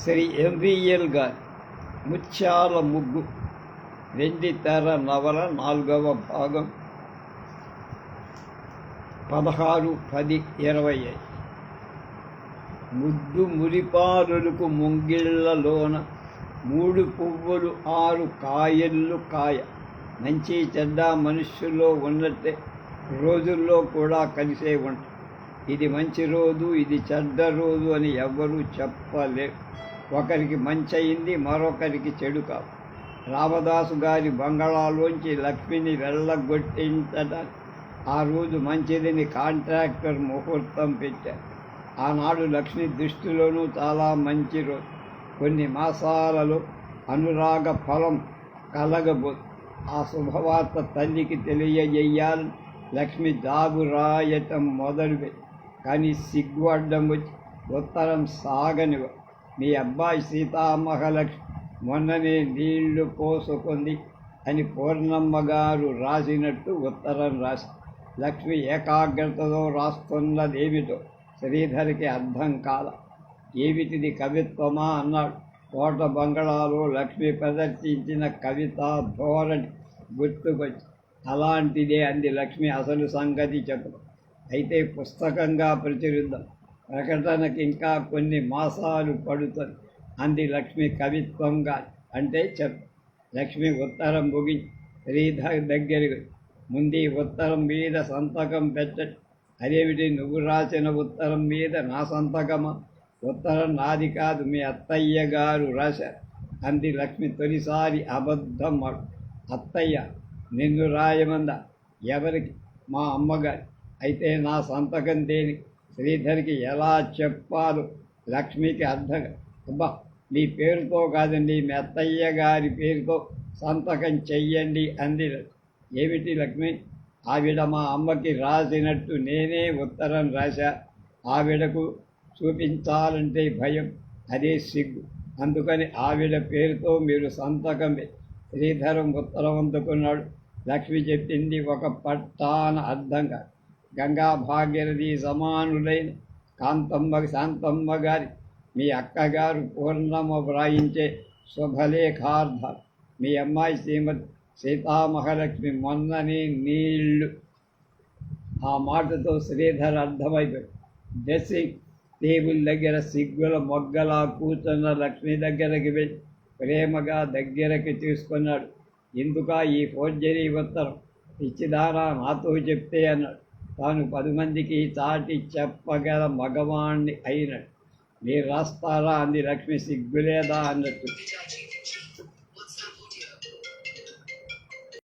Shri MVL గారి ముత్యాల ముగ్గు వెండి తెర నవల 4వ భాగం 16/10/25. ముద్దు మురిపారులకు ముంగిళ్ళలోన 3 పువ్వులు 6 కాయళ్ళు కాయ. మంచి చెడ్డ మనుష్యుల్లో ఉన్నట్టే రోజుల్లో కూడా కలిసే ఉంటాయి. ఇది మంచి రోజు, ఇది చెడ్డ రోజు అని ఎవ్వరూ చెప్పలేరు. ఒకరికి మంచి అయింది, మరొకరికి చెడు కాదు. రామదాసు గారి బంగళాలోంచి లక్ష్మిని వెళ్ళగొట్టించడానికి ఆ రోజు మంచిదని కాంట్రాక్టర్ ముహూర్తం పెట్టారు. ఆనాడు లక్ష్మి దృష్టిలోనూ చాలా మంచి రోజు. కొన్ని మాసాలలో అనురాగ ఫలం కలగబోదు. ఆ శుభవార్త తల్లికి తెలియజేయాలని లక్ష్మి జాబు రాయటం మొదలుపెట్టి, కానీ సిగ్గు అడ్డం వచ్చి ఉత్తరం సాగనివ. మీ అబ్బాయి సీతామహాలక్ష్మి మొన్ననే నీళ్లు పోసుకుంది అని పూర్ణమ్మ గారు రాసినట్టు ఉత్తరం రాసి, లక్ష్మి ఏకాగ్రతతో రాస్తున్నదేమిటో శ్రీధర్కి అర్థం కాల. ఏమిటిది, కవిత్వమా అన్నాడు. కోట బంగళాలో లక్ష్మి ప్రదర్శించిన కవితా ధోరణి గుర్తుకొచ్చి, అలాంటిదే అంది లక్ష్మి. అసలు సంగతి చెప్పదు, అయితే పుస్తకంగా ప్రచురిద్దాం, ప్రకటనకి ఇంకా కొన్ని మాసాలు పడుతుంది అంది లక్ష్మి. కవిత్వంగా అంటే చెప్పు. లక్ష్మి ఉత్తరం ముగించి శ్రీధర్ దగ్గరికి ముందు ఉత్తరం మీద సంతకం పెట్టండి. అదేమిటి, నువ్వు రాసిన ఉత్తరం మీద నా సంతకమా? ఉత్తరం నాది కాదు, మీ అత్తయ్య గారు రాశారు అంది లక్ష్మి. తొలిసారి అబద్ధం. అత్తయ్య నిన్ను రాయమందా? ఎవరికి? మా అమ్మగారి. అయితే నా సంతకం దేనికి? శ్రీధర్కి ఎలా చెప్పాలో లక్ష్మికి అర్థం. అబ్బా, మీ పేరుతో కాదండి, మీ అత్తయ్య గారి పేరుతో సంతకం చెయ్యండి అంది. ఏమిటి లక్ష్మి? ఆవిడ మా అమ్మకి రాసినట్టు నేనే ఉత్తరం రాశా. ఆవిడకు చూపించాలంటే భయం, అదే సిగ్గు. అందుకని ఆవిడ పేరుతో మీరు సంతకం. శ్రీధరం ఉత్తరం అందుకున్నాడు. లక్ష్మి చెప్పింది ఒక పట్టాన అర్థం కాదు. గంగా భాగీరథి సమానులైన శాంతమ్మ గారి మీ అక్కగారు పూర్ణమ్మ వ్రాయించే శుభలేఖార్థాలు. మీ అమ్మాయి శ్రీమతి సీతామహాలక్ష్మి మొన్ననే నీళ్లు. ఆ మాటతో శ్రీధర్ అర్థమైపోయాడు. డ్రెస్సింగ్ టేబుల్ దగ్గర సిగ్గుల మొగ్గలా కూర్చున్న లక్ష్మి దగ్గరికి వెళ్ళి ప్రేమగా దగ్గరికి తీసుకున్నాడు. ఎందుకా ఈ ఫోర్జరీ ఉత్తరం? ఇచ్చిదారా నాతో చెప్తే అన్నాడు. తాను 10 మందికి చాటి చెప్పగల మగవాణ్ణి అయినట్టు. మీరు రాస్తారా అంది లక్ష్మి సిగ్గులేదా అన్నట్టు.